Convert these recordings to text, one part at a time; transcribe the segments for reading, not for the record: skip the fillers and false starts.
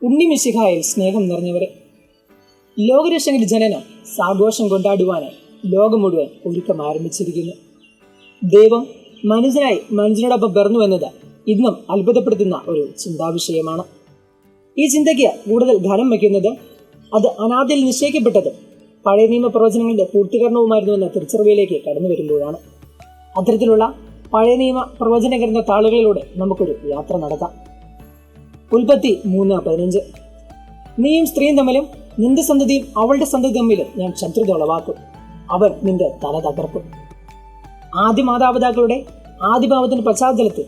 ഉണ്ണിമിശിഹായിൽ സ്നേഹം നിറഞ്ഞവരെ, ലോകരക്ഷകന്റെ ജനനം സാഘോഷം കൊണ്ടാടുവാനായി ലോകം മുഴുവൻ ഒരുക്കം ആരംഭിച്ചിരിക്കുന്നു. ദൈവം മനുഷ്യനോടൊപ്പം പിറന്നു എന്നത് ഇന്നും അത്ഭുതപ്പെടുത്തുന്ന ഒരു ചിന്താവിഷയമാണ്. ഈ ചിന്തയ്ക്ക് കൂടുതൽ ഘനം വയ്ക്കുന്നത് അത് അനാദിയിൽ നിശ്ചയിക്കപ്പെട്ടത് പഴയ നിയമ പ്രവചനങ്ങളുടെ പൂർത്തീകരണവുമായിരുന്നു എന്ന തിരിച്ചറിവിലേക്ക് കടന്നു വരുമ്പോഴാണ്. അത്തരത്തിലുള്ള പഴയ നിയമ പ്രവചന ഗ്രന്ഥ താളുകളിലൂടെ നമുക്കൊരു യാത്ര നടത്താം. ഉൽപ്പത്തി 3:15. നീയും സ്ത്രീയും തമ്മിലും നിന്റെ സന്തതിയും അവളുടെ സന്തതി തമ്മിലും ഞാൻ ശത്രുത ഉളവാക്കും, അവർ നിന്റെ തല തകർക്കും. ആദ്യ മാതാപിതാക്കളുടെ ആദിഭാവത്തിന്റെ പശ്ചാത്തലത്തിൽ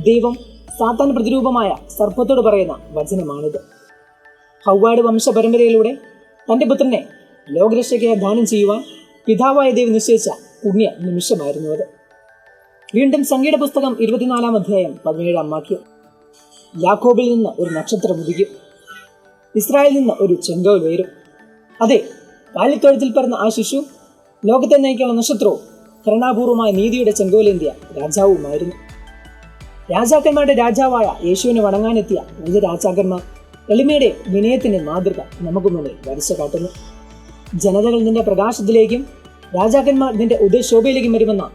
ദൈവം സാത്താൻ പ്രതിരൂപമായ സർപ്പത്തോട് പറയുന്ന വചനമാണിത്. ഹവ്വായുടെ വംശപരമ്പരയിലൂടെ തന്റെ പുത്രനെ ലോകരക്ഷയ്ക്കായി ദാനം ചെയ്യുവാൻ പിതാവായ ദൈവം നിശ്ചയിച്ച പുണ്യ നിമിഷമായിരുന്നു അത്. വീണ്ടും സംഖ്യയുടെ പുസ്തകം 24-17 വാക്യം. യാക്കോബിൽ നിന്ന് ഒരു നക്ഷത്രം ഉദിക്കും, ഇസ്രായേലിൽ നിന്ന് ഒരു ചെങ്കോൽ ഉയരും. അതെ, കാലിത്തൊഴുത്തിൽ പിറന്ന ആ ശിശു ലോകത്തെ നയിക്കാനുള്ള നക്ഷത്രവും കരുണാപൂർവമായ നീതിയുടെ ചെങ്കോലേന്ത്യ രാജാവുമായിരുന്നു. രാജാക്കന്മാരുടെ രാജാവായ യേശുവിനെ വണങ്ങാനെത്തിയ വിവിധ രാജാക്കന്മാർ എളിമയുടെ വിനയത്തിന്റെ മാതൃക നമുക്ക് മുന്നിൽ വരച്ചു കാട്ടുന്നു. ജനതകൾ നിന്റെ പ്രകാശത്തിലേക്കും രാജാക്കന്മാർ നിന്റെ ഉദയശോഭയിലേക്കും വരുമെന്ന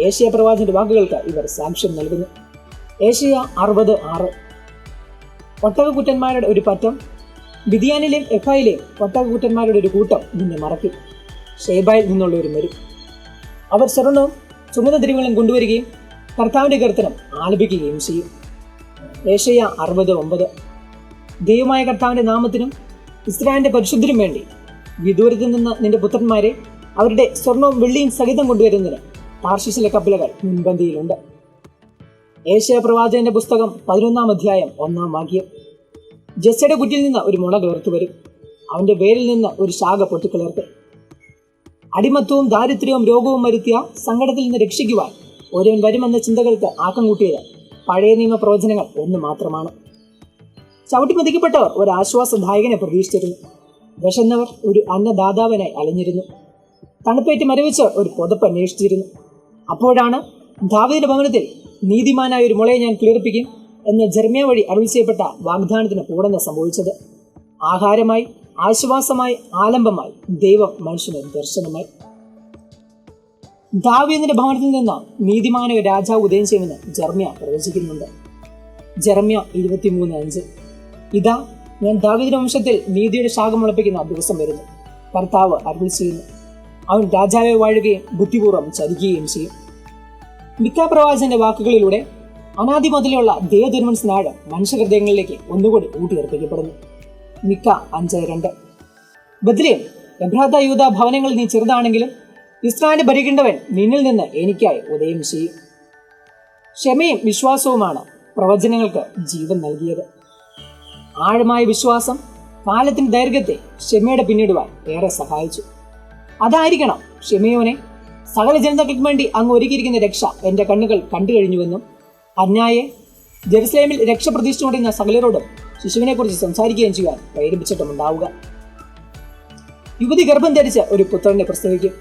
ഏഷ്യ പ്രവാചകന്റെ വാക്കുകൾക്ക് ഇവർ സാക്ഷ്യം നൽകുന്നു. ഏഷ്യ 60:6. ഒട്ടകക്കുറ്റന്മാരുടെ ഒരു പറ്റം, ബിദിയാനിലെയും എഫായിലെയും ഒട്ടകക്കുറ്റന്മാരുടെ ഒരു കൂട്ടം നിന്നെ മറക്കും, ഷേബായിൽ നിന്നുള്ള ഒരു മരും. അവർ സ്വർണവും ചുമന്ന തിരിവുകളും കൊണ്ടുവരികയും കർത്താവിന്റെ കീർത്തനം ആലപിക്കുകയും ചെയ്യും. ഏഷ്യ 60:9. ദൈവമായ കർത്താവിന്റെ നാമത്തിനും ഇസ്രായേലിന്റെ പരിശുദ്ധിനും വേണ്ടി വിദൂരത്തിൽ നിന്ന് നിന്റെ പുത്രന്മാരെ അവരുടെ സ്വർണവും വെള്ളിയും സഹിതം കൊണ്ടുവരുന്നതിന് താർശീശിലെ കപ്പലുകൾ മുൻപന്തിയിലുണ്ട്. ഏഷ്യ പ്രവാചകന്റെ പുസ്തകം 11-1 വാക്യം. ജെസ്സയുടെ കുറ്റിയിൽ നിന്ന് ഒരു മുള കിളർത്തു വരും, അവന്റെ വേരിൽ നിന്ന് ഒരു ശാഖ പൊട്ടിക്കിളർത്തും. അടിമത്വവും ദാരിദ്ര്യവും രോഗവും വരുത്തിയ സങ്കടത്തിൽ നിന്ന് രക്ഷിക്കുവാൻ ഒരുവൻ വരുമെന്ന ചിന്തകൾക്ക് ആക്കം കൂട്ടിയത് പഴയ നിയമ പ്രവചനങ്ങൾ ഒന്ന് മാത്രമാണ്. ചവിട്ടിമതിക്കപ്പെട്ടവർ ഒരു ആശ്വാസദായകനെ പ്രതീക്ഷിച്ചിരുന്നു, വിശന്നവർ ഒരു അന്നദാതാവിനായി അലഞ്ഞിരുന്നു, തണുപ്പേറ്റ് മരവിച്ചവർ ഒരു പുതപ്പ് അന്വേഷിച്ചിരുന്നു. അപ്പോഴാണ് ദാവീദിന്റെ ഭവനത്തിൽ നീതിമാനായ ഒരു മുളയെ ഞാൻ കിളിർപ്പിക്കും എന്ന് ജെറമ്യാ വഴി അരുളി ചെയ്യപ്പെട്ട വാഗ്ദാനത്തിന് പൂർണ്ണത സംഭവിച്ചത്. ആഹാരമായി, ആശ്വാസമായി, ആലംബമായി ദൈവം മനുഷ്യന് ദർശനമായി. ദാവീദിന്റെ ഭവനത്തിൽ നിന്ന് നീതിമാനായ ഒരു രാജാവ് ഉദയം ചെയ്യുമെന്ന് ജെറമ്യാ പ്രവചിക്കുന്നുണ്ട്. ജെറമ്യാ 23:5. ഇതാ, ഞാൻ ദാവീദിന്റെ വംശത്തിൽ നീതിയുടെ ശാഖ മുളപ്പിക്കുന്ന ദിവസം വരുന്നു, കർത്താവ് അരുളി ചെയ്യുന്നു. അവൻ രാജാവെ വാഴുകയും ബുദ്ധിപൂർവ്വം ചരിക്കുകയും ചെയ്യും. മിക്ക പ്രവാചകന്റെ വാക്കുകളിലൂടെ അനാദി മുതലുള്ള ദൈവതിരുമൻ സ്നാഴം മനുഷ്യഹൃദയങ്ങളിലേക്ക് ഒന്നുകൂടി ഊട്ടിയുറപ്പിക്കപ്പെടുന്നു. മിക്ക 5:2. ബദ്ലേം, എബ്രാത്ത യൂദാ ഭവനങ്ങളിൽ നീ ചെറുതാണെങ്കിലും ഇസ്രായേലിനെ ഭരിക്കേണ്ടവൻ നിന്നിൽ നിന്ന് എനിക്കായി ഉദയം ചെയ്യും. ക്ഷമയും വിശ്വാസവുമാണ് പ്രവചനങ്ങൾക്ക് ജീവൻ നൽകിയത്. ആഴമായ വിശ്വാസം കാലത്തിന്റെ ദൈർഘ്യത്തെ ക്ഷമയുടെ പിന്നിടുവാൻ ഏറെ സഹായിച്ചു. അതായിരിക്കണം ക്ഷമയോനെ, സകല ജനതകൾക്ക് വേണ്ടി അങ്ങ് ഒരുക്കിയിരിക്കുന്ന രക്ഷ എന്റെ കണ്ണുകൾ കണ്ടു കഴിഞ്ഞുവെന്നും അന്യായെ ജെറുസലേമിൽ രക്ഷ പ്രതീക്ഷിച്ചുകൊണ്ടിരുന്ന സകലരോടും ശിശുവിനെ കുറിച്ച് സംസാരിക്കുകയും ചെയ്യാൻ പ്രേരിപ്പിച്ചിട്ടുമുണ്ടാവുക. യുവതി ഗർഭം ധരിച്ച് ഒരു പുത്രനെ പ്രസവിക്കും,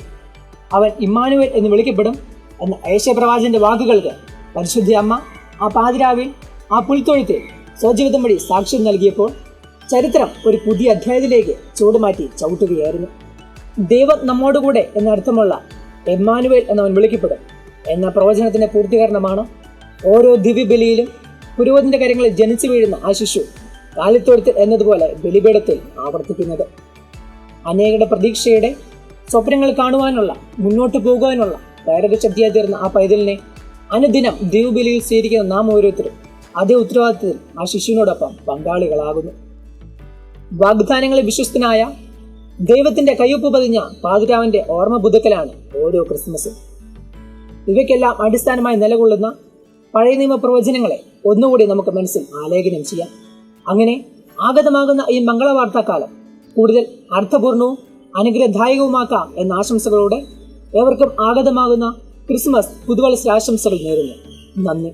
അവൻ ഇമ്മാനുവേൽ എന്ന് വിളിക്കപ്പെടും എന്ന ഏഷ്യ പ്രവാചകന്റെ വാക്കുകൾക്ക് പരിശുദ്ധ അമ്മ ആ പാതിരാവിൽ ആ പുൽത്തൊഴുത്തിൽ സ്വജീവിതം വഴി സാക്ഷ്യം നൽകിയപ്പോൾ ചരിത്രം ഒരു പുതിയ അധ്യായത്തിലേക്ക് ചൂടുമാറ്റി ചവിട്ടുകയായിരുന്നു. ദൈവം നമ്മോടുകൂടെ എന്നർത്ഥമുള്ള എമ്മാനുവേൽ എന്നവൻ വിളിക്കപ്പെടും എന്ന പ്രവചനത്തിന്റെ പൂർത്തീകരണമാണ് ഓരോ ദിവ്യബലിയിലും പുരോഹിതന്റെ കരങ്ങളിൽ ജനിച്ചു വീഴുന്ന ആ ശിശു കാലിത്തൊഴുത്തിൽ എന്നതുപോലെ ബലിപീഠത്തിൽ ആവർത്തിക്കുന്നത്. അനേകരുടെ പ്രതീക്ഷയുടെ സ്വപ്നങ്ങൾ കാണുവാനുള്ള, മുന്നോട്ട് പോകുവാനുള്ള പ്രേരക ശക്തിയായി തീർന്ന ആ പൈതലിനെ അനുദിനം ദിവ്യബലിയിൽ സ്വീകരിക്കുന്ന നാം ഓരോരുത്തരും അതേ ഉത്തരവാദിത്തത്തിൽ ആ ശിശുവിനോടൊപ്പം പങ്കാളികളാകുന്നു. വാഗ്ദാനങ്ങളിൽ വിശ്വസ്തനായ ദൈവത്തിന്റെ കയ്യൊപ്പ് പതിഞ്ഞ പാതിരാവിന്റെ ഓർമ്മ പുതുക്കലാണ് ഓരോ ക്രിസ്മസും. ഇവയ്ക്കെല്ലാം അടിസ്ഥാനമായി നിലകൊള്ളുന്ന പഴയ നിയമ പ്രവചനങ്ങളെ ഒന്നുകൂടി നമുക്ക് മനസ്സിൽ ആലേഖനം ചെയ്യാം. അങ്ങനെ ആഗതമാകുന്ന ഈ മംഗളവാർത്താക്കാലം കൂടുതൽ അർത്ഥപൂർണവും അനുഗ്രഹദായകവുമാക്കാം എന്ന ആശംസകളോടെ ഏവർക്കും ആഗതമാകുന്ന ക്രിസ്മസ് പുതുവത്സരാശംസകൾ നേരുന്നു. നന്ദി.